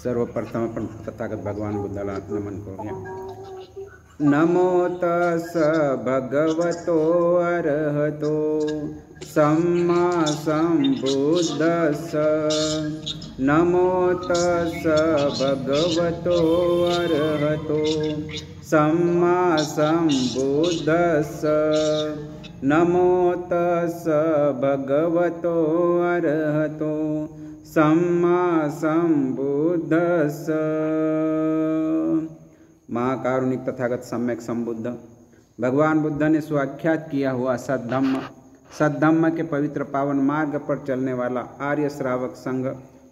सर्वप्रथम अपन तथागत भगवान बुद्धाला नमन करूया। नमो तस् भगवतो अरहतो सम्मा सम्बुद्धस्स। नमो तस् भगवतो अरहतो सम्मा सम्बुद्धस्स। नमो तस् भगवतो अरहतो सम्मा सम्बुद्धस्स। महाकारुणिक तथागत सम्यक संबुद्ध भगवान बुद्ध ने स्वाख्यात किया हुआ सद्धम्म के पवित्र पावन मार्ग पर चलने वाला आर्य श्रावक संघ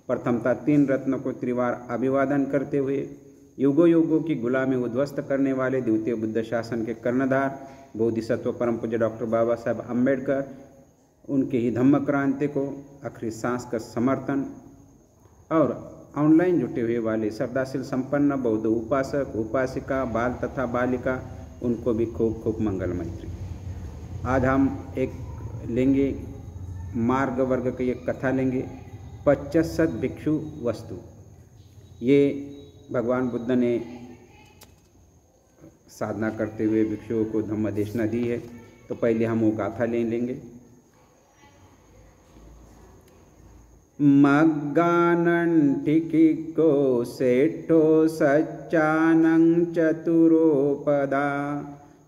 प्रथमता 3 रत्नों को त्रिवार अभिवादन करते हुए युगों युगों की गुलामी उद्ध्वस्त करने वाले द्वितीय बुद्ध शासन के कर्णधार बोधिसत्व परम पूज्य डॉक्टर बाबा साहब अम्बेडकर, उनके ही धम्म क्रांति को आखिरी सांस का समर्थन और ऑनलाइन जुटे हुए वाले श्रद्धाशील संपन्न बौद्ध उपासक उपासिका बाल तथा बालिका, उनको भी खूब खूब मंगल मैत्री। आज हम एक लेंगे मार्ग वर्ग की एक कथा लेंगे, 25 भिक्षु वस्तु। ये भगवान बुद्ध ने साधना करते हुए भिक्षुओं को धम्म देशना दी है। तो पहले हम वो गाथा ले लेंगे। मग्गानंटिको सेठो सच्चानं चतुरोपदा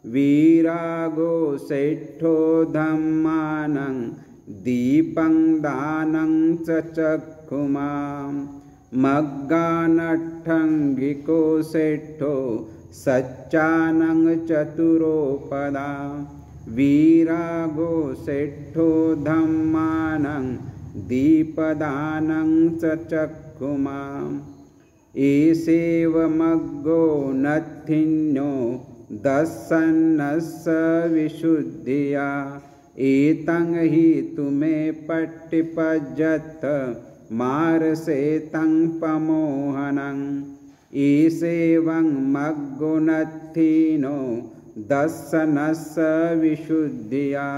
वीरागो सेठो धम्मानं दीपं दानं च चक्षुमां। मग्गानट्ठंगिको सेठो सच्चानं चतुरोपदा वीरागो सेठो धम्मानं दीपदानं च चक्षुमाम्। एसेव मग्गो नत्थिन्यो दस्सन्नस्स विशुद्धिया एतं हि तुमे पट्टिपज्जत मारसेतं पमोहनं। एसेवं मग्गो नत्थिनो दस्सन्नस्स विशुद्धिया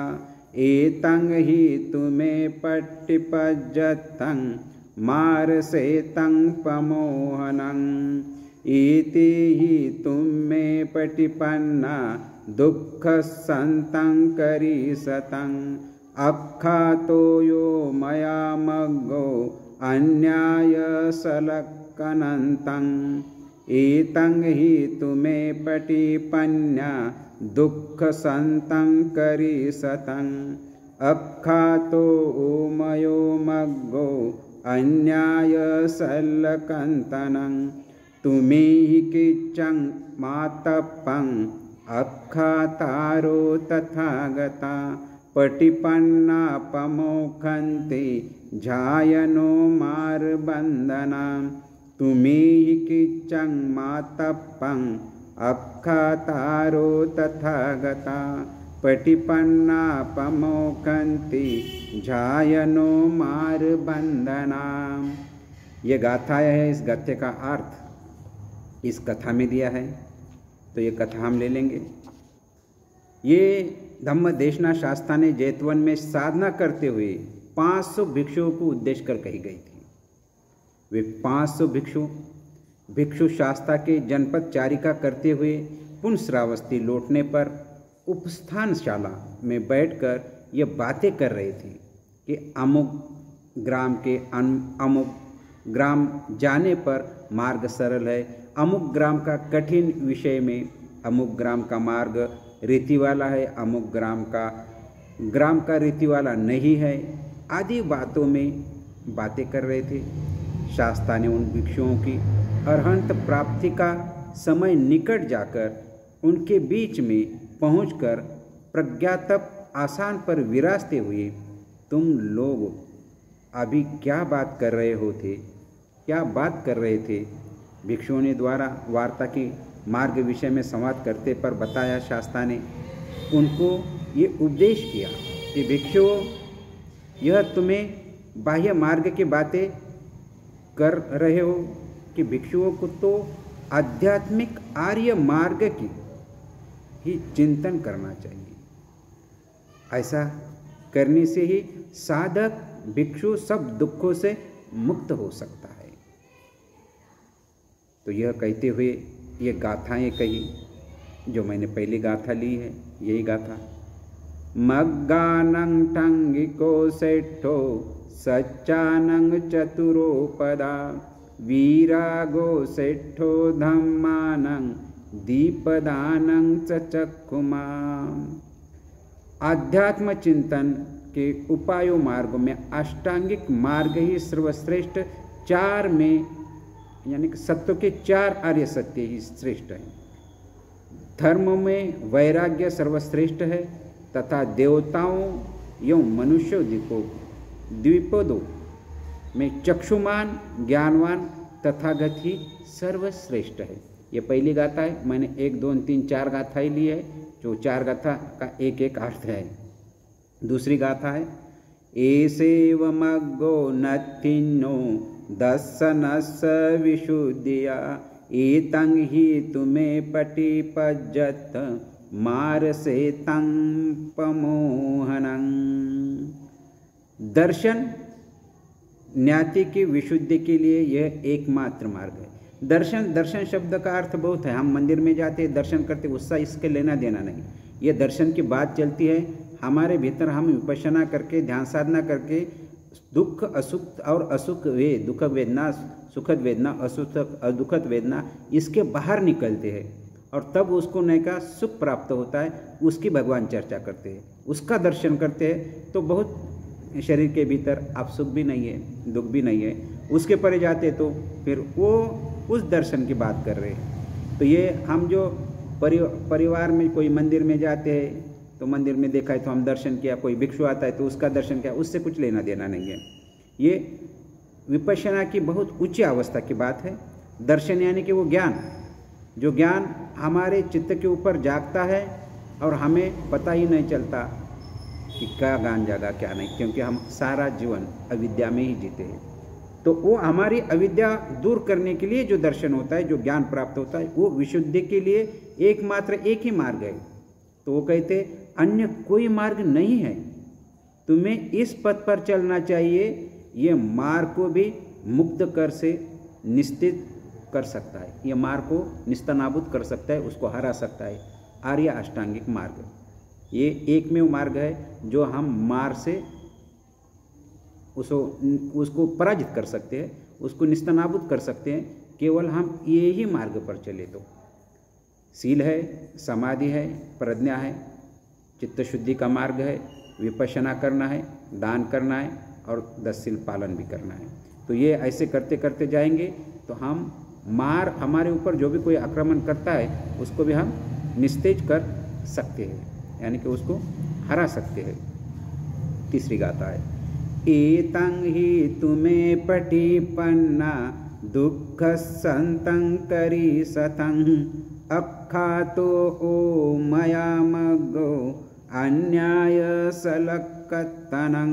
एतं हि तुमे पट्टिपज्जतं मारसेतं पमोहनं। इति हि तुमे पटिपन्ना दुःखसन्तं करीसतं अख्खातो यो मया मग्गो अन्यायसलक्कनन्तं। एतं हि तुमे पटिपन्ना दुःखसन्तं करीसतं अख्खातो मयो मग्गो अन्यायसल्लकन्तनं। तुमे हि किच्चं मातप्पं अख्खातारो तथागता पटिपन्ना पमोखन्ति झायनो मार्बन्धनां। तुमे हि किच्चं मातप्पं अख्खातारो तथागता पटिपन्ना पमोखन्ति झायनो मार्बन्धनाम्। ये गाथा है, इस गाथे का अर्थ इस कथा में दिया है। तो ये कथा हम ले लेंगे। ये धम्म देशना शास्त्रा ने जैतवन में साधना करते हुए 500 भिक्षुओं को उद्देश्य कर कही गई थी। वे 500 भिक्षु शास्त्रा के जनपद चारिका करते हुए पुनः श्रावस्ती लौटने पर उपस्थानशाला में बैठकर ये बातें कर रहे थे कि अमुक ग्राम के अमुक ग्राम जाने पर मार्ग सरल है, अमुक ग्राम का कठिन विषय में अमुक ग्राम का मार्ग रीति वाला है, अमुक ग्राम का रीति वाला नहीं है, आदि बातों में बातें कर रहे थे। शास्त्रा ने उन भिक्षुओं की अरहंत प्राप्ति का समय निकट जाकर उनके बीच में पहुंचकर प्रज्ञातप आसान पर विराजते हुए, तुम लोग अभी क्या बात कर रहे थे? भिक्षुओं ने द्वारा वार्ता की मार्ग विषय में संवाद करते पर बताया। शास्त्रा ने उनको ये उपदेश किया कि भिक्षुओं, यह तुम्हें बाह्य मार्ग की बातें कर रहे हो कि भिक्षुओं को तो आध्यात्मिक आर्य मार्ग की ही चिंतन करना चाहिए। ऐसा करने से ही साधक भिक्षु सब दुखों से मुक्त हो सकता है। तो यह कहते हुए ये गाथाएं कही जो मैंने पहली गाथा ली है, यही गाथा। मग्गानं टंगिको सेठो सच्चानं चतुरो पदा वीरागो सेठो धम्मानं दीपदानं चक्षुमा। आध्यात्म चिंतन के उपायों मार्गों में अष्टांगिक मार्ग ही सर्वश्रेष्ठ, चार में यानी कि सत्यों के चार आर्य सत्य ही श्रेष्ठ है। धर्म में वैराग्य सर्वश्रेष्ठ है तथा देवताओं एवं मनुष्यों को द्विपदों में चक्षुमान ज्ञानवान तथागत ही सर्वश्रेष्ठ है। ये पहली गाथा है। मैंने 1, 2, 3, 4 गाथाएं ली है, जो 4 गाथा का एक एक अर्थ है। दूसरी गाथा है एसेव मग्गो नथिन्नो दस्सनस विशुद्धिया एतं हि तुम्हें पटिपज्जत मार से तं पमोहनं। दर्शन ज्ञाति की विशुद्धि के लिए यह एकमात्र मार्ग है। दर्शन शब्द का अर्थ बहुत है। हम मंदिर में जाते दर्शन करते, उसका इसके लेना देना नहीं। ये दर्शन की बात चलती है हमारे भीतर। हम विपश्यना करके ध्यान साधना करके दुख असुख और असुख वे दुख वेदना सुखद वेदना दुखद वेदना इसके बाहर निकलते हैं और तब उसको नए का सुख प्राप्त होता है। उसकी भगवान चर्चा करते हैं, उसका दर्शन करते हैं तो बहुत शरीर के भीतर आप सुख भी नहीं है दुख भी नहीं है। उसके परे जाते तो फिर वो उस दर्शन की बात कर रहे हैं। तो ये हम जो परिवार में कोई मंदिर में जाते हैं तो मंदिर में देखा है तो हम दर्शन किया, कोई भिक्षु आता है तो उसका दर्शन किया, उससे कुछ लेना देना नहीं है। ये विपश्यना की बहुत उच्च अवस्था की बात है। दर्शन यानी कि वो ज्ञान, जो ज्ञान हमारे चित्त के ऊपर जागता है और हमें पता ही नहीं चलता कि क्या ज्ञान जागा क्या नहीं, क्योंकि हम सारा जीवन अविद्या में ही जीते हैं। तो वो हमारी अविद्या दूर करने के लिए जो दर्शन होता है, जो ज्ञान प्राप्त होता है, वो विशुद्धि के लिए एकमात्र एक ही मार्ग है। तो वो कहते अन्य कोई मार्ग नहीं है, तुम्हें इस पथ पर चलना चाहिए। ये मार्ग को भी मुक्त कर से निश्चित कर सकता है, ये मार्ग को निस्तनाबूद कर सकता है, उसको हरा सकता है। आर्य अष्टांगिक मार्ग ये एकमेव मार्ग है जो हम मार्ग से उसको पराजित कर सकते हैं, उसको निस्तनाबूद कर सकते हैं, केवल हम ये ही मार्ग पर चले तो। सील है, समाधि है, प्रज्ञा है, चित्त शुद्धि का मार्ग है, विपश्यना करना है, दान करना है और 10 शील पालन भी करना है। तो ये ऐसे करते करते जाएंगे तो हम हमारे ऊपर जो भी कोई आक्रमण करता है उसको भी हम निस्तेज कर सकते हैं, यानी कि उसको हरा सकते हैं। तीसरी गाथा है एतं हि तुम्हें पटिपन्ना दुःख संतं करी सतं अखातो ओ मया मग्गो अन्याय सलक्कतनं।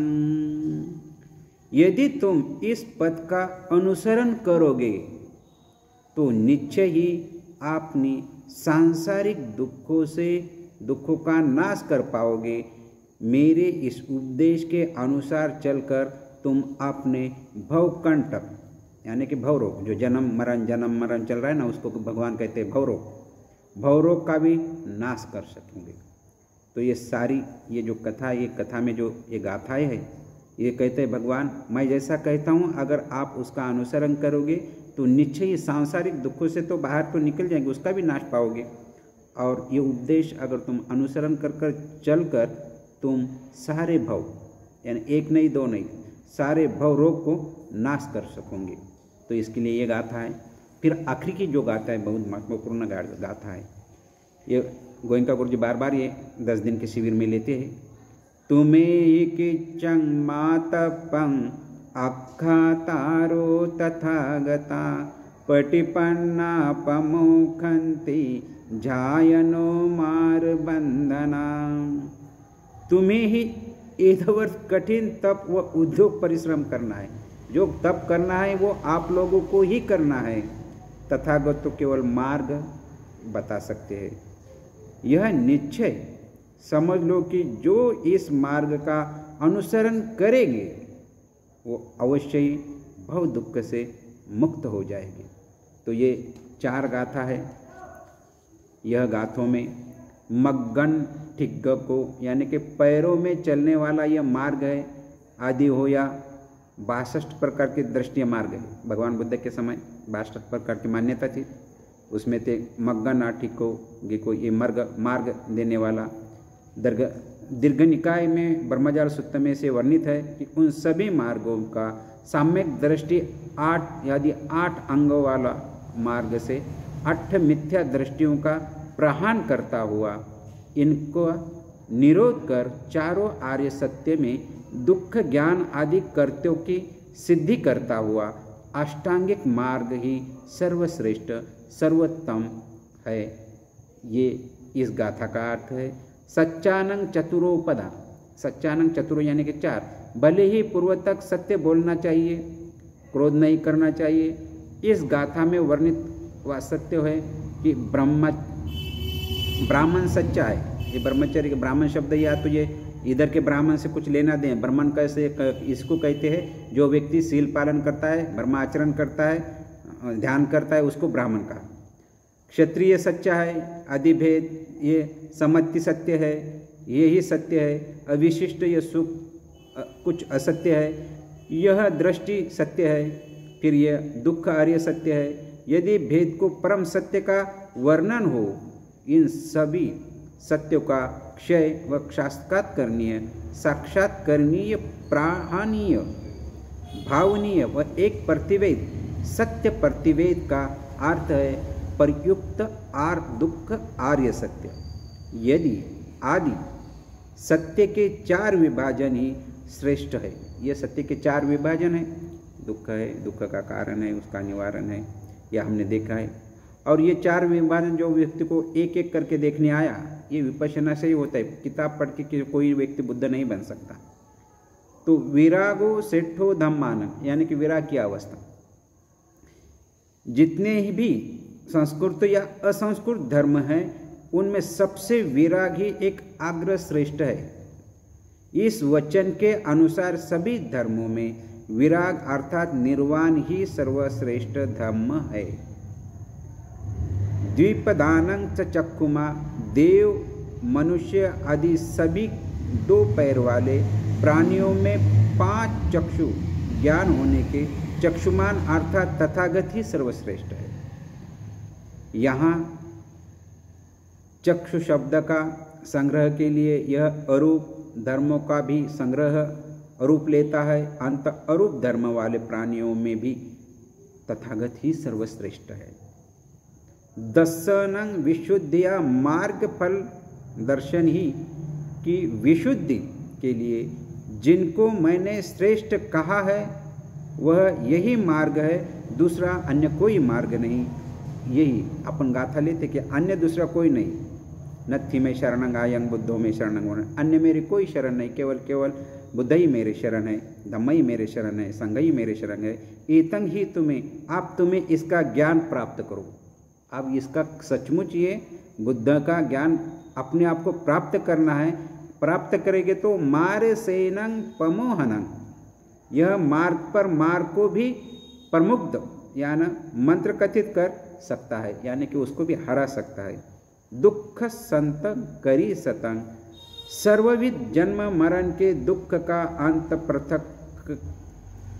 यदि तुम इस पथ का अनुसरण करोगे तो निश्चय ही अपनी सांसारिक दुखों का नाश कर पाओगे। मेरे इस उपदेश के अनुसार चलकर तुम अपने भवकंटक यानी कि भवरोग, जो जन्म मरण चल रहा है ना, उसको भगवान कहते हैं भवरोग का भी नाश कर सकेंगे। तो ये सारी ये जो कथा, ये कथा में जो ये गाथाएं है, ये कहते हैं भगवान मैं जैसा कहता हूँ अगर आप उसका अनुसरण करोगे तो निश्चय ही सांसारिक दुखों से तो बाहर तो निकल जाएंगे, उसका भी नाश पाओगे। और ये उपदेश अगर तुम अनुसरण कर चलकर तुम सारे भव यानी एक नहीं दो नहीं सारे भव रोग को नाश कर सकोगे। तो इसके लिए ये गाथा है। फिर आखिरी की जो गाथा है बहुत महत्वपूर्ण गाथा है। ये गोयंका गुरु जी बार बार ये 10 दिन के शिविर में लेते हैं। तुम्हें किच्चं मातपं अखातारो तथागता पटिपन्ना पमोखन्ति झायनो मार बंधना। तुम्हें ही एधवर्ष कठिन तप व उद्योग परिश्रम करना है। जो तप करना है वो आप लोगों को ही करना है। तथागत तो केवल मार्ग बता सकते हैं। यह निश्चय समझ लो कि जो इस मार्ग का अनुसरण करेंगे वो अवश्य ही भव दुख से मुक्त हो जाएंगे। तो ये 4 गाथा है। यह गाथों में मग्गन ठिग्ग को यानी कि पैरों में चलने वाला यह मार्ग है, आदि हो या 62 प्रकार के दृष्टि मार्ग है। भगवान बुद्ध के समय 62 प्रकार की मान्यता थी, उसमें थे मग्गन आठिको को ये मार्ग देने वाला। दीर्घ निकाय में ब्रह्मजाल सूत्र में से वर्णित है कि उन सभी मार्गों का साम्यक दृष्टि 8 यदि 8 अंगों वाला मार्ग से 8 मिथ्या दृष्टियों का प्रहान करता हुआ इनको निरोध कर चारों आर्य सत्य में दुख ज्ञान आदि कर्तव्यों की सिद्धि करता हुआ अष्टांगिक मार्ग ही सर्वश्रेष्ठ सर्वोत्तम है। ये इस गाथा का अर्थ है। सच्चानंग चतुरोपदा, सच्चानंग चतुरो यानी कि 4, भले ही पूर्व तक सत्य बोलना चाहिए, क्रोध नहीं करना चाहिए। इस गाथा में वर्णित वह सत्य है कि ब्राह्मण सच्चा है। ये ब्रह्मचर्य के ब्राह्मण शब्द या तो ये इधर के ब्राह्मण से कुछ लेना दें। ब्राह्मण कैसे इसको कहते हैं जो व्यक्ति सील पालन करता है, ब्रह्माचरण करता है, ध्यान करता है, उसको ब्राह्मण कहा। क्षत्रिय सच्चा है, अधिभेद ये समत्ति सत्य है, ये ही सत्य है। अविशिष्ट ये सुख कुछ असत्य है, यह दृष्टि सत्य है। फिर यह दुख आर्य सत्य है। यदि भेद को परम सत्य का वर्णन हो, इन सभी सत्यों का क्षय व साक्षात्करणीय प्राणीय भावनीय व एक प्रतिवेद सत्य प्रतिवेद का अर्थ है प्रयुक्त दुख आर्य सत्य। यदि आदि सत्य के 4 विभाजन ही श्रेष्ठ है। यह सत्य के 4 विभाजन है, दुख है, दुख का कारण है, उसका निवारण है, यह हमने देखा है। और ये 4 विभाजन जो व्यक्ति को एक एक करके देखने आया, ये विपश्यना से ही होता है। किताब पढ़ के कोई व्यक्ति बुद्ध नहीं बन सकता। तो विरागो सेठो धम्मान यानी कि विराग की अवस्था। जितने भी संस्कृत या असंस्कृत धर्म हैं, उनमें सबसे विराग ही एक अग्र श्रेष्ठ है। इस वचन के अनुसार सभी धर्मों में विराग अर्थात निर्वाण ही सर्वश्रेष्ठ धर्म है। द्विपदानं च चक्षुमा, देव मनुष्य आदि सभी 2 पैर वाले प्राणियों में 5 चक्षु ज्ञान होने के चक्षुमान अर्थात तथागत ही सर्वश्रेष्ठ है। यहाँ चक्षु शब्द का संग्रह के लिए यह अरूप धर्मों का भी संग्रह अरूप लेता है। अंत अरूप धर्म वाले प्राणियों में भी तथागत ही सर्वश्रेष्ठ है। दर्शनं विशुद्धिया मार्ग फल दर्शन ही की विशुद्धि के लिए जिनको मैंने श्रेष्ठ कहा है वह यही मार्ग है, दूसरा अन्य कोई मार्ग नहीं। यही अपन गाथा लेते कि अन्य दूसरा कोई नहीं। नत्थि में शरणं आयं बुद्धो में शरणं, अन्य मेरी कोई शरण नहीं, केवल बुद्ध ही मेरे शरण है, धम्म ही मेरे शरण है, संघ ही मेरे शरण है। एतंग ही तुम्हें इसका ज्ञान प्राप्त करो। अब इसका सचमुच ये बुद्ध का ज्ञान अपने आप को प्राप्त करना है। प्राप्त करेंगे तो मारे सेनं पमोहनं, यह मार्ग पर मार्ग को भी प्रमुग्ध यानी मंत्र कथित कर सकता है, यानी कि उसको भी हरा सकता है। दुख संत करी सतंग, सर्वविध जन्म मरण के दुख का अंत पृथक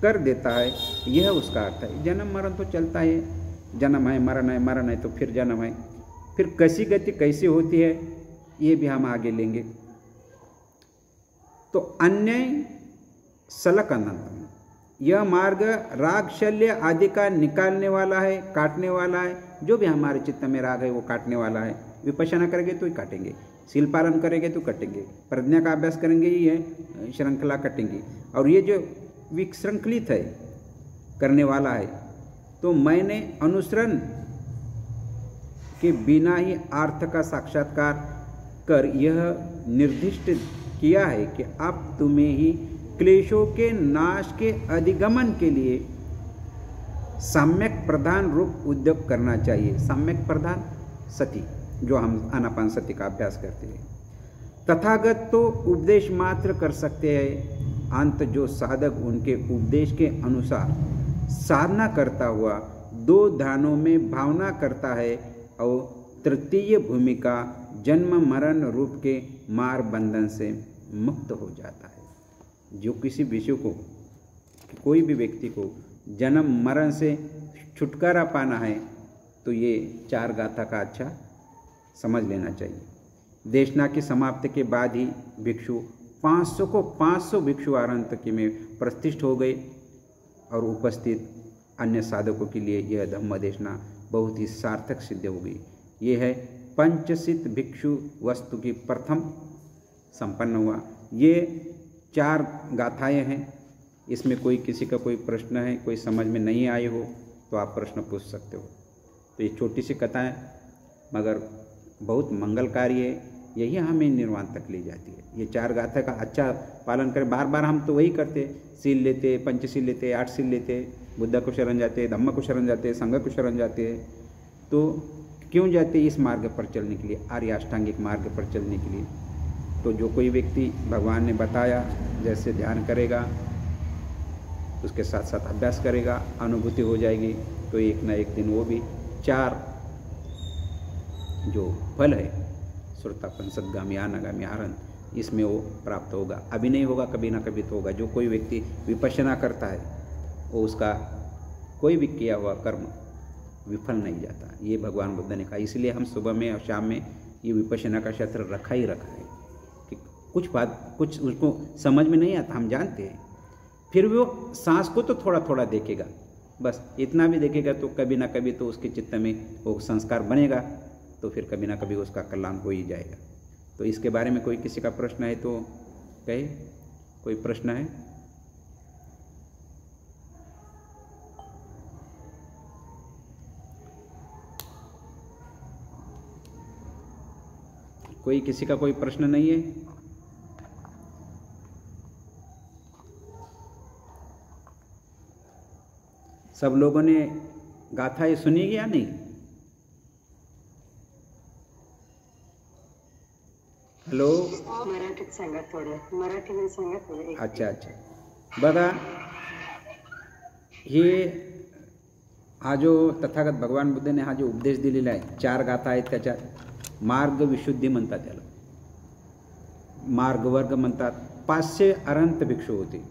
कर देता है, यह उसका अर्थ है। जन्म मरण तो चलता है, जन्म है मरण है, मरण है तो फिर जन्म है, फिर कैसी गति कैसी होती है ये भी हम आगे लेंगे। तो अन्य सलक अनंत, यह मार्ग राग शल्य आदि का निकालने वाला है, काटने वाला है। जो भी हमारे चित्त में राग है वो काटने वाला है। विपश्यना करेंगे तो ही काटेंगे, सील पालन करेंगे तो कटेंगे, प्रज्ञा का अभ्यास करेंगे ही है श्रृंखला कटेंगे। और ये जो विश्रृंखलित है करने वाला है, तो मैंने अनुसरण के बिना ही अर्थ का साक्षात्कार कर यह निर्दिष्ट किया है कि अब तुम्हें ही क्लेशों के नाश के अधिगमन के लिए सम्यक प्रधान रूप उद्योग करना चाहिए। सम्यक प्रधान सती, जो हम आनापान सती का अभ्यास करते हैं। तथागत तो उपदेश मात्र कर सकते हैं, अंत जो साधक उनके उपदेश के अनुसार साधना करता हुआ दो ध्यानों में भावना करता है और तृतीय भूमिका जन्म मरण रूप के मार बंधन से मुक्त हो जाता है। जो किसी विषय को, कोई भी व्यक्ति को जन्म मरण से छुटकारा पाना है तो ये 4 गाथा का अच्छा समझ लेना चाहिए। देशना की समाप्ति के बाद ही भिक्षु 500 भिक्षु आरंतकी में प्रतिष्ठित हो गए और उपस्थित अन्य साधकों के लिए यह धम्म देशना बहुत ही सार्थक सिद्ध हो गई। ये है पंचसित भिक्षु वस्तु की प्रथम संपन्न हुआ। ये 4 गाथाएं हैं। इसमें कोई किसी का कोई प्रश्न है, कोई समझ में नहीं आए हो तो आप प्रश्न पूछ सकते हो। तो ये छोटी सी कथाएं मगर बहुत मंगलकारी है, यही हमें निर्वाण तक ले जाती है। ये 4 गाथा का अच्छा पालन करें। बार बार हम तो वही करते, सील लेते, पंचशील लेते, 8 सील लेते, बुद्ध को शरण जाते, धम्म को शरण जाते, संघ को शरण जाते। तो क्यों जाते? इस मार्ग पर चलने के लिए, आर्य अष्टांगिक मार्ग पर चलने के लिए। तो जो कोई व्यक्ति भगवान ने बताया जैसे ध्यान करेगा, उसके साथ साथ अभ्यास करेगा, अनुभूति हो जाएगी, तो एक ना एक दिन वो भी 4 जो फल है, श्रोतापन, सद्गामी, अनागामी, आनंद, इसमें वो प्राप्त होगा। अभी नहीं होगा, कभी ना कभी तो होगा। जो कोई व्यक्ति विपश्यना करता है वो उसका कोई भी किया हुआ कर्म विफल नहीं जाता। ये भगवान बुद्ध ने कहा। इसलिए हम सुबह में और शाम में ये विपश्यना का क्षेत्र रखा ही रखा है कि कुछ उसको समझ में नहीं आता, हम जानते हैं, फिर वो सांस को तो थोड़ा थोड़ा देखेगा, बस इतना भी देखेगा तो कभी ना कभी तो उसके चित्त में वो संस्कार बनेगा, तो फिर कभी ना कभी उसका कल्याण हो ही जाएगा। तो इसके बारे में कोई किसी का प्रश्न है तो कहे। कोई प्रश्न है? कोई किसी का कोई प्रश्न नहीं है? सब लोगों ने गाथाएं सुनी या नहीं? हॅलो, मराठीत सांगा थोडं, मराठीमध्ये सांगा थोडं. अच्छा. बघा, हे हा जो तथागत भगवान बुद्धाने हा जो उपदेश दिलेला आहे, 4 गाथा आहेत, त्याच्यात मार्ग विशुद्धी म्हणतात, त्याला मार्गवर्ग म्हणतात. 500 अरंत भिक्षू होते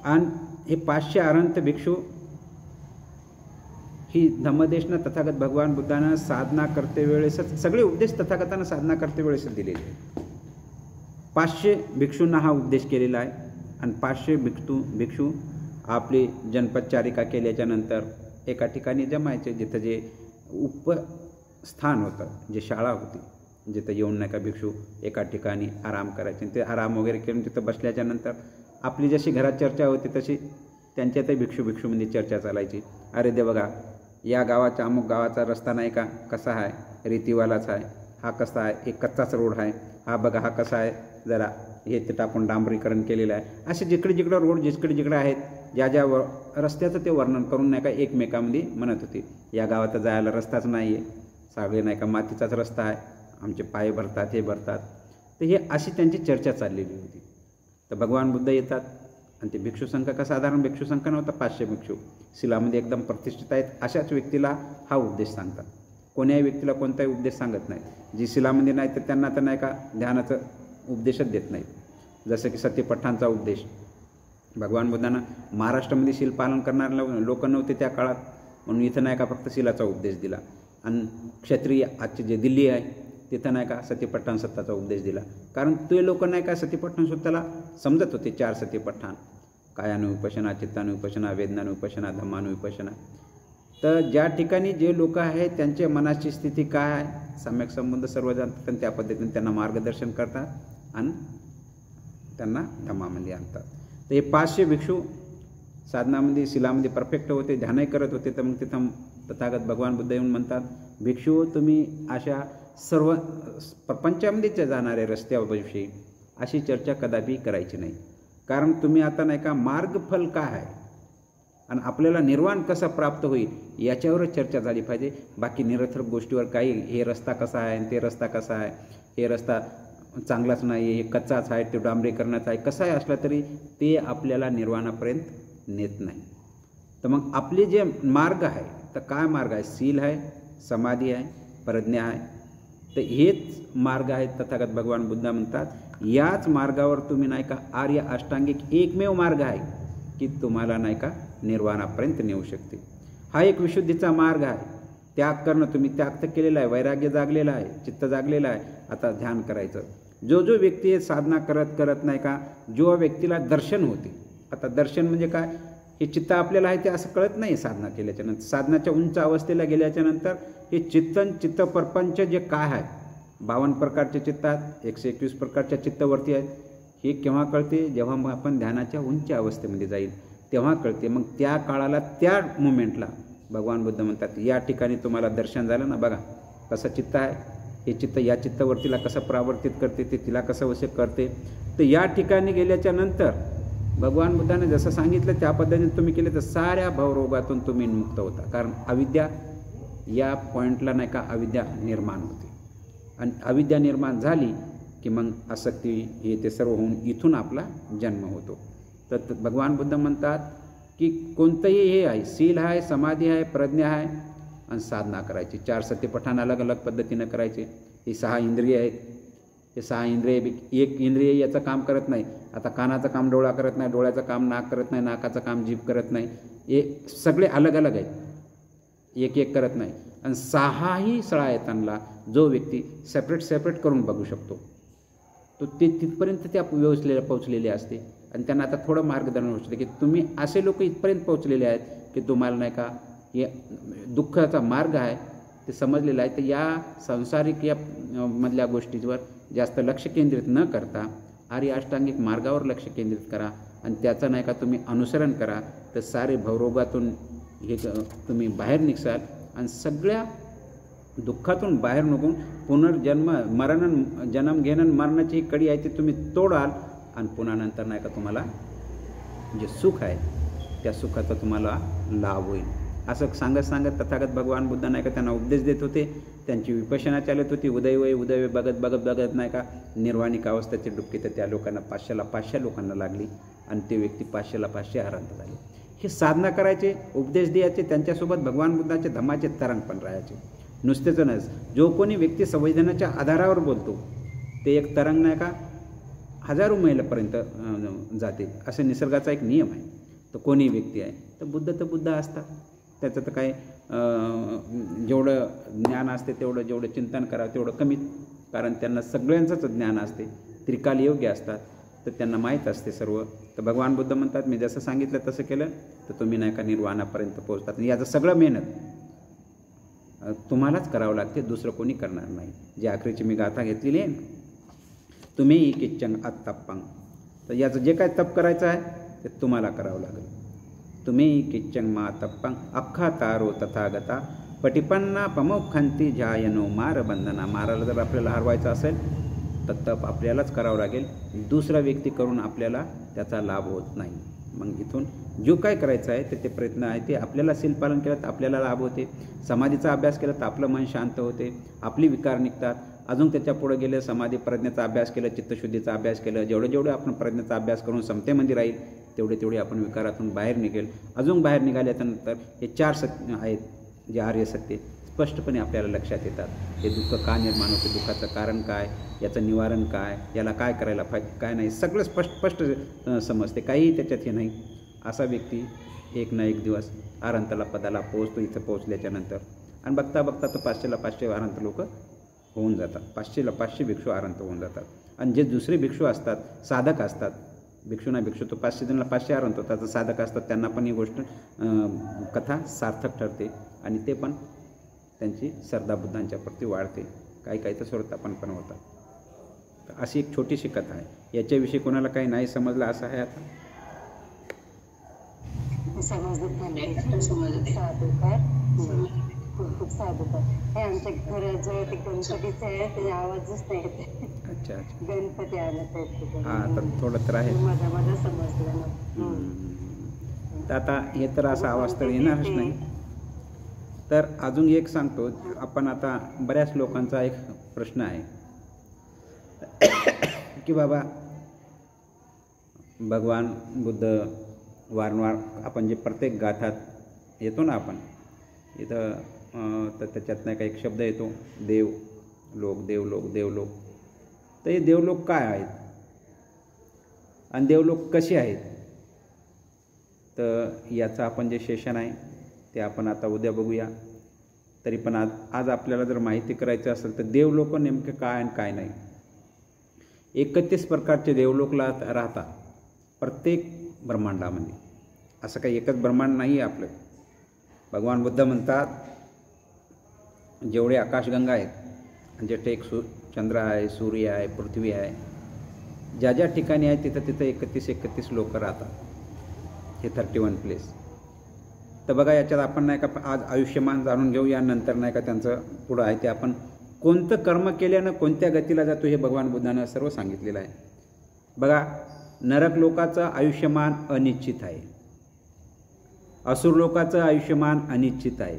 आणि हे 500 अरंत भिक्षू ही धम्मदेशना तथागत भगवान बुद्धानं साधना करते वेळेसच, सगळे उपदेश तथागतानं साधना करते वेळेसच दिलेले आहे. 500 भिक्षूंना हा उपदेश केलेला आहे आणि 500 भिक्षू आपली जनपदचारिका केल्याच्या नंतर एका ठिकाणी जमायचे, जिथं जे उपस्थान होतं, जे शाळा होती, जिथं येऊन नाही का भिक्षू एका ठिकाणी आराम करायचे. ते आराम वगैरे करून तिथं बसल्याच्या नंतर आपली जशी घरात चर्चा होती तशी त्यांच्यातही भिक्षूमध्ये चर्चा चालायची. अरे दे बघा, या गावाच्या अमुक गावाचा रस्ता नाही का, कसा आहे, रेतीवालाच आहे, हा कसा आहे, एक कच्चाच रोड आहे, हा बघा हा कसा आहे, जरा हे ते टाकून डांबरीकरण केलेलं आहे. असे जिकडे जिकडं रोड जिकडे आहेत, ज्या रस्त्याचं ते वर्णन करून नाही का एकमेकांमध्ये म्हणत होते, या गावात जायला रस्ताच नाही आहे, सगळे नाही का मातीचाच रस्ता आहे, आमचे पाय भरतात, हे भरतात. तर हे अशी त्यांची चर्चा चाललेली होती. तर भगवान बुद्ध येतात आणि ते भिक्षू संघ का साधारण भिक्षू संघ नव्हता, 500 भिक्षू शिलामध्ये एकदम प्रतिष्ठित आहेत, अशाच व्यक्तीला हा उपदेश सांगतात. कोण्याही व्यक्तीला कोणताही उपदेश सांगत नाहीत. जी शिलामध्ये नाही तर त्यांना तर नाही का ध्यानाचं उपदेशच देत नाहीत. जसं की सत्यपठ्ठांचा उपदेश भगवान बुद्धांना महाराष्ट्रामध्ये शील पालन करणारे लोक नव्हते त्या काळात, म्हणून इथं नाही का फक्त शिलाचा उपदेश दिला. आणि क्षत्रिय आजचे जे दिल्ली आहे तिथं नाही का सत्यपठ्ठान सत्ताचा उपदेश दिला. कारण ते लोक नाही का सत्यपठ्ठान सत्ताला समजत होते, 4 सत्यपठ्ठान, कायानुविपशना, चित्तानुविपशना, वेदनानुविपशना, धम्मानुविपशना. तर ज्या ठिकाणी जे लोक आहेत त्यांच्या मनाची स्थिती काय आहे, सम्यक संबंध सर्व जाणतात आणि त्या पद्धतीने त्यांना मार्गदर्शन करतात आणि त्यांना धम्मामध्ये आणतात. तर हे 500 भिक्षू साधनामध्ये शिलामध्ये परफेक्ट होते, ध्यानही करत होते. तर मग तिथं तथागत भगवान बुद्ध येऊन म्हणतात, भिक्षू तुम्ही अशा सर्व प्रपंचामध्ये जाणारे रस्त्याविषयी अशी चर्चा कदापि करायची नाही. कारण तुम्ही आता नाही का मार्गफल काय आहे आणि आपल्याला निर्वाण कसा प्राप्त होईल याच्यावरच चर्चा झाली पाहिजे. बाकी निरर्थक गोष्टीवर काही, हे रस्ता कसा आहे आणि ते रस्ता कसा आहे, हे रस्ता चांगलाच नाही, हे कच्चाच आहे, ते डांबरीकरणाचा आहे, कसाही असला तरी ते आपल्याला निर्वाणापर्यंत नेत नाही. तर मग आपले जे मार्ग आहे तर काय मार्ग आहे? शील आहे, समाधी आहे, प्रज्ञा आहे. तर हेच मार्ग आहेत. तथागत भगवान बुद्ध म्हणतात याच मार्गावर तुम्ही नाही का आर्य अष्टांगिक एकमेव मार्ग आहे की तुम्हाला नाही का निर्वाणापर्यंत नेऊ शकते. हा एक विशुद्धीचा मार्ग आहे. त्याग करणं, तुम्ही त्याग तर केलेला आहे, वैराग्य जागलेला आहे, चित्त जागलेलं आहे. आता ध्यान करायचं. जो व्यक्ती साधना करत करत नाही का जो व्यक्तीला दर्शन होते. आता दर्शन म्हणजे काय? हे चित्त आपल्याला आहे ते असं कळत नाही साधना केल्याच्या नंतर. साधनाच्या उंच अवस्थेला गेल्याच्या नंतर हे चित्त प्रपंच जे काय आहे, 52 प्रकारचे चित्त आहेत, 121 प्रकारच्या चित्तवरती आहेत. हे केव्हा कळते? जेव्हा मग आपण ध्यानाच्या उंच अवस्थेमध्ये जाईल तेव्हा कळते. मग त्या काळाला, त्या मुमेंटला भगवान बुद्ध म्हणतात या ठिकाणी तुम्हाला दर्शन झालं ना, बघा कसं चित्त आहे, हे चित्त या चित्तवरतीला कसं प्रावर्तित करते, ते तिला कसं वश करते. तर या ठिकाणी गेल्याच्या नंतर भगवान बुद्धाने जसं सांगितलं त्या पद्धतीने तुम्ही केलं तर साऱ्या भवरोगातून तुम्ही मुक्त होता. कारण अविद्या या पॉईंटला नाही का अविद्या निर्माण होते. आणि अविद्या निर्माण झाली की मग आसक्ती हे ते सर्व होऊन इथून आपला जन्म होतो. तर भगवान बुद्ध म्हणतात की कोणतंही हे आहे, शील आहे, समाधी आहे, प्रज्ञा आहे आणि साधना करायची. 4 सत्यपठाण अलग अलग पद्धतीनं करायचे. ही 6 इंद्रिय आहेत. हे 6 इंद्रिय, एक इंद्रिय याचं काम करत नाही. आता कानाचं काम डोळा करत नाही, डोळ्याचं काम नाक करत नाही, नाकाचं काम जीभ करत नाही. हे सगळे अलग अलग आहेत, एक एक करत नाही. आणि 6ही सळायतांना जो व्यक्ती सेपरेट करून बघू शकतो तो ते तिथपर्यंत त्या पोहोचलेले असते. आणि त्यांना आता थोडं मार्गदर्शन होऊ शकते की तुम्ही असे लोक इथपर्यंत पोहोचलेले आहेत की तुम्हाला नाही का हे दुःखाचा मार्ग आहे ते समजलेलं आहे. तर या सांसारिक या मधल्या गोष्टींवर जास्त लक्ष केंद्रित न करता आर्य अष्टांगिक मार्गावर लक्ष केंद्रित करा आणि त्याचं नाही का तुम्ही अनुसरण करा. तर सारे भवरोगातून हे तुम्ही बाहेर निघसाल आणि सगळ्या दुःखातून बाहेर निघून पुनर्जन्म जन्म घेणं मरणाची ही कडी आहे ती तुम्ही तोडाल आणि पुन्हा नंतर नाही का तुम्हाला जे सुख आहे त्या सुखाचा तुम्हाला लाभ होईल. असं सांगत तथागत भगवान बुद्ध नाही का त्यांना उपदेश देत होते. त्यांची विपश्यना चालत होती. उदय बघत नाही का निर्वाणिक अवस्थेची डुबकी तर त्या लोकांना 500 लोकांना लागली आणि ते व्यक्ती 500 आरांत झाले. हे साधना करायचे, उपदेश द्यायचे, त्यांच्यासोबत भगवान बुद्धाचे धम्माचे तरंग पण राहायचे. नुसतेच नस जो कोणी व्यक्ती संवेदनाच्या आधारावर बोलतो ते एक तरंग नाही का हजारो मैलापर्यंत जाते. असे निसर्गाचा एक नियम आहे. तर कोणी व्यक्ती आहे तर बुद्ध असतात. त्याचं तर काय जेवढं ज्ञान असते तेवढं, जेवढं चिंतन करावं तेवढं कमीच. कारण त्यांना सगळ्यांचंच ज्ञान असते, त्रिकाल योग्य असतात, तर त्यांना माहीत असते सर्व. तर भगवान बुद्ध म्हणतात मी जसं सांगितलं तसं केलं तर तुम्ही नाही का निर्वाणापर्यंत पोहोचतात. याचं सगळं मेहनत तुम्हालाच करावं लागते, दुसरं कोणी करणार नाही. जी आखरीची मी गाथा घेतलेली आहे, तुम्ही किच्चंग आत्ताप्पंग, तर याचं जे काय तप करायचं आहे ते तुम्हाला करावं लागेल. तुम्ही किच्चंग मा तप्पंग अख्खा तारो तथागता पटिपन्ना पमोखंती जायनो मार बंधना. माराला जर आपल्याला हरवायचं असेल तर तप आपल्यालाच करावं लागेल. दुसरा व्यक्ती करून आपल्याला त्याचा लाभ होत नाही. मग इथून जो काय करायचं आहे ते प्रयत्न आहे ते आपल्याला शीलपालन केलं तर आपल्याला लाभ होते. समाधीचा अभ्यास केला तर आपलं मन शांत होते, आपली विकार निघतात. अजून त्याच्या पुढे गेलं समाधी प्रज्ञेचा अभ्यास केलं, चित्तशुद्धीचा अभ्यास केलं, जेवढं आपण प्रज्ञेचा अभ्यास करून समतेमध्ये राहील तेवढे आपण विकारातून बाहेर निघेल. अजून बाहेर निघाल्यानंतर हे 4 सत्य आहेत जे आर्य सत्य स्पष्टपणे आपल्याला लक्षात येतात. हे दुःख का निर्माण होते, दुःखाचं कारण काय, याचं निवारण काय, याला काय करायला पाहिजे काय नाही, सगळं स्पष्ट समजते. काहीही त्याच्यात हे नाही. असा व्यक्ती एक ना एक दिवस आरंतला पदाला पोहोचतो. इथं पोहोचल्याच्या नंतर आणि बघता तर 500 आरंत लोक होऊन जातात. 500 भिक्षू आरंत होऊन जातात. आणि जे दुसरे भिक्षू असतात, साधक असतात, भिक्षू तो 500 जणांना 500 आरंत होतात, तर साधक असतात त्यांना पण ही गोष्ट कथा सार्थक ठरते आणि ते पण त्यांची श्रद्धा बुद्धांच्या प्रती वाढते. काही तर स्वरूपापन पण होतात. तर अशी एक छोटीशी कथा आहे. याच्याविषयी कोणाला काही नाही समजलं असं आहे आता साधुकार खूप साधुकार हे आमच्या घराजवळ ते गणपतीचं आहे, ते आवाजच नाही येते. अच्छा गणपती आला हां, तर थोडं तर आहे माझा समजलं ना. तर आता हे तर असा आवाज तर येणारच नाही. तर अजून एक सांगतो आपण. आता बऱ्याच लोकांचा एक प्रश्न आहे की बाबा भगवान बुद्ध वारंवार आपण जे प्रत्येक गाथात येतो ना आपण इथं तर त्याच्यात नाही का एक शब्द येतो देवलोक देवलोक देवलोक. तर हे देवलोक काय आहेत आणि देवलोक कसे आहेत, तर याचं आपण जे सेशन आहे ते आपण आता उद्या बघूया. तरी पण आज आपल्याला जर माहिती करायचं असेल तर देवलोक नेमके काय आणि काय नाही. 31 प्रकारचे देवलोकला राहतात प्रत्येक ब्रह्मांडामध्ये. असं काही एकच ब्रह्मांड नाही आहे आपलं. भगवान बुद्ध म्हणतात जेवढे आकाशगंगा आहेत, जे टेक चंद्र आहे, सूर्य आहे, पृथ्वी आहे, ज्या ज्या ठिकाणी आहे तिथं तिथं 31 लोक राहतात. हे 31 प्लेस. तर बघा याच्यात आपण नाही का आज आयुष्यमान जाणून घेऊया. नंतर नाही का त्यांचं पुढं आहे ते आपण कोणतं कर्म केल्यानं कोणत्या गतीला जातो हे भगवान बुद्धानं सर्व सांगितलेलं आहे. बघा नरक लोकाचं आयुष्यमान अनिश्चित आहे, असुर लोकाचं आयुष्यमान अनिश्चित आहे,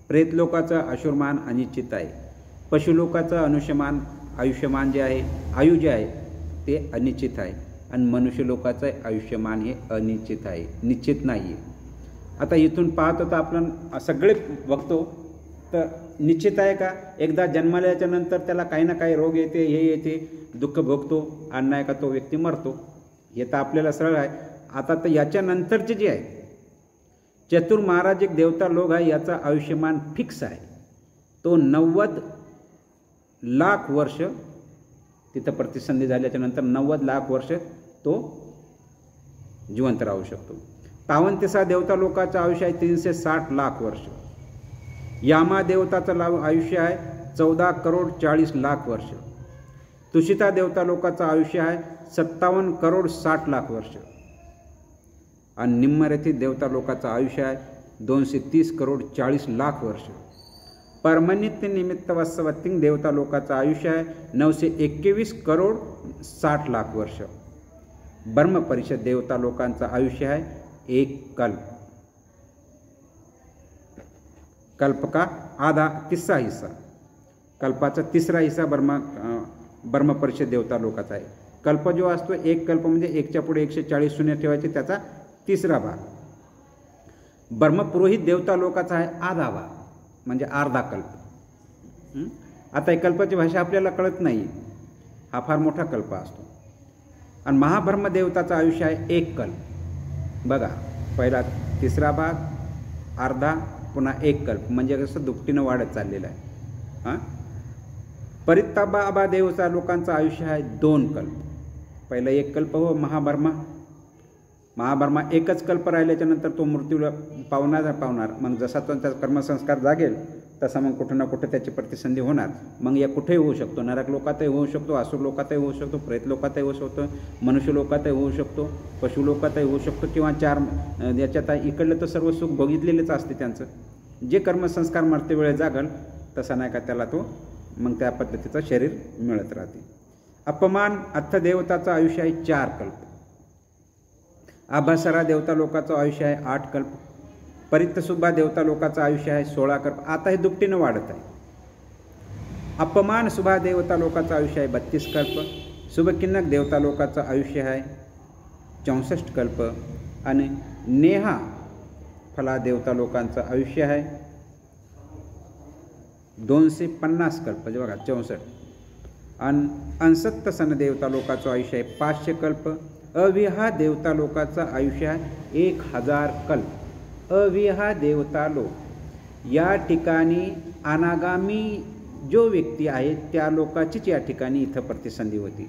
प्रेत लोकाचं आयुष्यमान अनिश्चित आहे, पशुलोकाचं आयुष्यमान जे आहे आयु जे आहे ते अनिश्चित आहे, आणि मनुष्य लोकाचं आयुष्यमान हे अनिश्चित आहे, निश्चित नाही आहे. आता इथून पाहतो तर आपण सगळे बघतो तर निश्चित आहे का, एकदा जन्माल्याच्या नंतर त्याला काही ना काही रोग येते, हे येते, दुःख भोगतो आणि नाही का तो व्यक्ती मरतो. हे तर आपल्याला सरळ आहे. आता तर याच्यानंतरचे जे आहे चतुर्माराज एक देवता लोक आहे, याचा आयुष्यमान फिक्स आहे. तो 90 लाख वर्ष तिथं प्रतिसंधी झाल्याच्या नंतर 90 लाख वर्ष तो जिवंत राहू शकतो. 53 देवता लोकाचं आयुष्य आहे 360 लाख वर्ष. यामा देवताचं आयुष्य आहे 14 करोड 40 लाख वर्ष. तुषिता देवता लोकाचं आयुष्य आहे 57 करोड 60 लाख वर्ष. आणि निम्नरेती देवता लोकाचं आयुष्य आहे 230 करोड 40 लाख वर्ष. परमनित्य निमित्त वास्तवतिंग देवता लोकाचं आयुष्य आहे 921 करोड 60 लाख वर्ष. ब्रह्म परिषद देवता लोकांचं आयुष्य आहे 1 कल्प. कल्प का आधा तिसरा हिस्सा, कल्पाचा तिसरा हिस्सा ब्रह्म परिषद देवता लोकाचा आहे. कल्प जो असतो 1 कल्प म्हणजे 1च्या पुढे 140 शून्य ठेवायचे, त्याचा तिसरा भाग. ब्रह्मपुरोहित देवता लोकाचा आहे आधा भाग म्हणजे अर्धा कल्प. आता एक कल्पाची भाषा आपल्याला कळत नाही, हा फार मोठा कल्प असतो. आणि महाब्रह्म देवताचं आयुष्य आहे 1 कल्प. बघा पहिला तिसरा भाग अर्धा पुन्हा 1 कल्प म्हणजे कसं दुपटीनं वाढत चाललेलं आहे. परित्ताबा देवता लोकांचं आयुष्य आहे 2 कल्प. पहिला 1 कल्प हो महाब्रह्मा एकच कल्प राहिल्याच्या नंतर तो मृत्यूला पावणार. मग जसा तो त्याचा कर्मसंस्कार जागेल तसा मग कुठं ना कुठं त्याची प्रतिसंधी होणार. मग या कुठेही होऊ शकतो, नरक लोकातही होऊ शकतो, असुर लोकातही होऊ शकतो, प्रेत लोकातही होऊ शकतो, मनुष्य लोकातही होऊ शकतो, पशु लोकातही होऊ शकतो, किंवा 4 याच्यात इकडलं तर सर्व सुख बघितलेलेच असते त्यांचं. जे कर्मसंस्कार मरते वेळे जागल तसा नाही का त्याला तो मग त्या पद्धतीचं शरीर मिळत राहते. अपमान अर्थ देवताचं आयुष्य आहे 4 कल्प. आभासरा देवता लोकाचं आयुष्य आहे 8 कल्प. परित्तसुभा देवता लोकाचं आयुष्य आहे 16 कल्प. आता हे दुपटीनं वाढत आहे. अपमान सुभा देवता लोकाचं आयुष्य आहे 32 कल्प. शुभकिन्नक देवता लोकाचं आयुष्य आहे 64 कल्प. आणि नेहा फला देवता लोकांचं आयुष्य आहे 250 कल्प. म्हणजे बघा 64. आणि अंसत्त सन देवता लोकाचं आयुष्य आहे 500 कल्प. अविहा देवता लोकाचं आयुष्य आहे 1000 कल्प. अविहा देवता लोक या ठिकाणी अनागामी जो व्यक्ती आहे त्या लोकाचीच या ठिकाणी इथं प्रतिसंधी होती.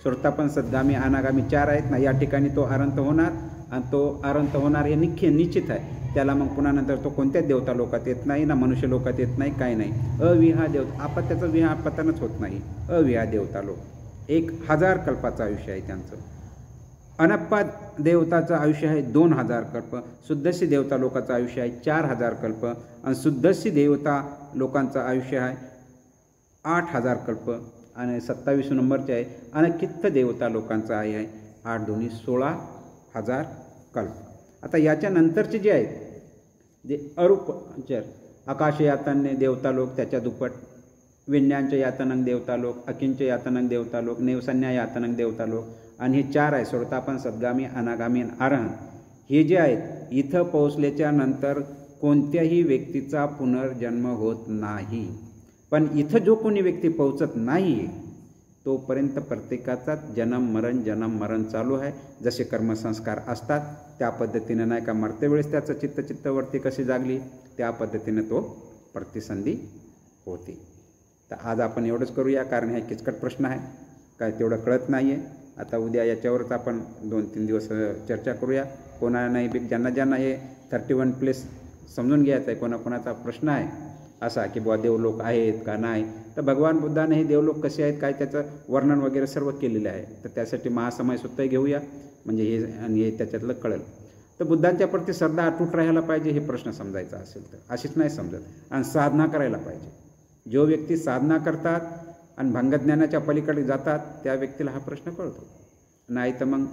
श्रोतापन सद्गामी अनागामी 4 आहेत ना, या ठिकाणी तो अनंत होणार. आणि तो अनंत होणार हे निश्चित आहे. त्याला मग पुन्हा नंतर तो कोणत्याच देवता लोकात येत नाही ना, मनुष्य लोकात येत नाही, काही नाही. अविहा देवता आपण त्याचं विहापतनच होत नाही. अविहा देवता लोक 1000 कल्पाचं आयुष्य आहे त्यांचं. अनप्पा देवताचं आयुष्य आहे 2000 कल्प. शुद्धसी देवता लोकांचं आयुष्य आहे 4000 कल्प. आणि शुद्धसी देवता लोकांचं आयुष्य आहे 8000 कल्प. आणि 27 नंबरचे आहे अनकित्त देवता लोकांचं आहे 8 दुनी 16000 कल्प. आता याच्या नंतरचे जे आहेत जे अरूपचर आकाशयातन्य देवता लोक त्याच्या दुप्पट, विज्ञानचे यातनंग देवता लोक, अकिंच यातनंग देवता लोक, नेवसन्या यातनंग देवता लोक. आणि हे 4 आहे श्रोतापन सद्गामी अनागामी आणि आरहन. हे जे आहेत इथं पोहोचल्याच्या नंतर कोणत्याही व्यक्तीचा पुनर्जन्म होत नाही. पण इथं जो कोणी व्यक्ती पोहोचत नाही तोपर्यंत प्रत्येकाचाच जन्म मरण चालू आहे. जसे कर्मसंस्कार असतात त्या पद्धतीनं नाही का मरते वेळेस त्याचं चित्तवृत्ती कशी जागली त्या पद्धतीनं तो प्रतिसंधी होते. तर आज आपण एवढंच करूया, कारण हा किचकट प्रश्न आहे, काय तेवढं कळत नाही आहे. आता उद्या याच्यावरच आपण 2-3 दिवस चर्चा करूया. कोणा नाही बी ज्यांना हे 31+ समजून घ्यायचं आहे, कोणाचा प्रश्न आहे असा की बुवा देवलोक आहेत का नाही, तर भगवान बुद्धाने हे देवलोक कसे आहेत काय त्याचं वर्णन वगैरे सर्व केलेलं आहे. तर त्यासाठी महासमय सुद्धा घेऊया, म्हणजे हे आणि हे त्याच्यातलं कळेल. तर बुद्धांच्या प्रती श्रद्धा अटूट राहायला पाहिजे हे प्रश्न समजायचा असेल तर अशीच नाही समजत. आणि साधना करायला पाहिजे. जो व्यक्ती साधना करतात आणि भंगज्ञानाच्या पलीकडे जातात त्या व्यक्तीला हा प्रश्न कळतो. नाही तर मग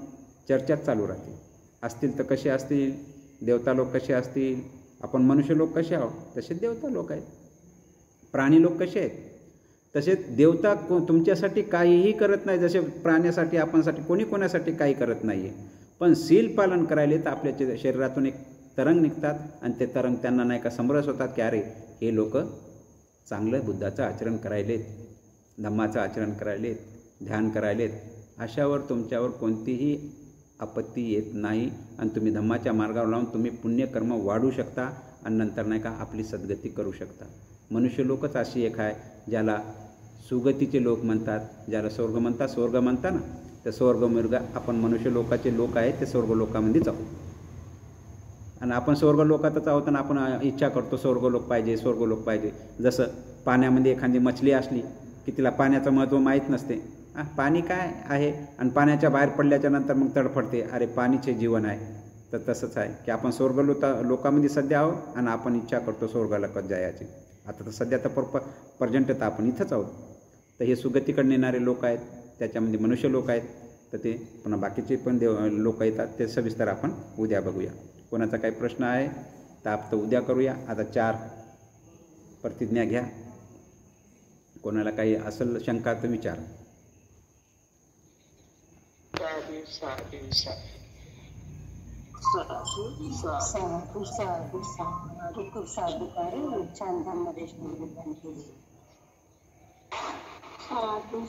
चर्चाच चालू राहते. असतील तर कसे असतील, देवता लोक कसे असतील, आपण मनुष्य लोक कसे आहोत तसे देवता लोक आहेत, प्राणी लोक कसे आहेत तसेच देवता तुमच्यासाठी काहीही करत नाही. जसे प्राण्यासाठी आपणसाठी कोणासाठी काही करत नाही आहे. पण शील पालन करायले तर आपल्या शरीरातून एक तरंग निघतात आणि ते तरंग त्यांना नाही का समरस होतात की अरे हे लोक चांगलं बुद्धाचं आचरण करायलेत, धम्माचं आचरण करायलेत, ध्यान करायलेत. अशावर तुमच्यावर कोणतीही आपत्ती येत नाही आणि तुम्ही धम्माच्या मार्गावर लावून तुम्ही पुण्यकर्म वाढू शकता आणि नंतर नाही का आपली सद्गती करू शकता. मनुष्य लोकच अशी एक आहे ज्याला सुगतीचे लोक म्हणतात, ज्याला स्वर्ग म्हणतात. स्वर्ग म्हणता ना, तर स्वर्गमृग आपण मनुष्य लोकाचे लोक आहेत ते स्वर्ग लोकामध्येच आहोत. आणि आपण स्वर्ग लोकातच आहोत आणि आपण इच्छा करतो स्वर्गलोक पाहिजे. जसं पाण्यामध्ये एखादी मछली असली की तिला पाण्याचं महत्त्व माहीत नसते. पाणी काय आहे आणि पाण्याच्या बाहेर पडल्याच्या नंतर मग तडफडते, अरे पाणीचे जीवन आहे. तर तसंच आहे की आपण स्वर्ग लोकामध्ये सध्या आहोत आणि आपण इच्छा करतो स्वर्गाला कधी जायची. आता तर सध्या तर पर्यंत तर आपण इथंच आहोत. तर हे सुगतीकडे नेणारे लोक आहेत, त्याच्यामध्ये मनुष्य लोक आहेत. तर ते पुन्हा बाकीचे पण लोक येतात, ते सविस्तर आपण उद्या बघूया. कोणाचा काही प्रश्न आहे तर आपण उद्या करूया. आता 4 प्रतिज्ञा घ्या. कोणाला काही असेल शंका तर विचार. साधू खूप साधुकारी छान धम्मदेश बुद्धांनी केली. साधू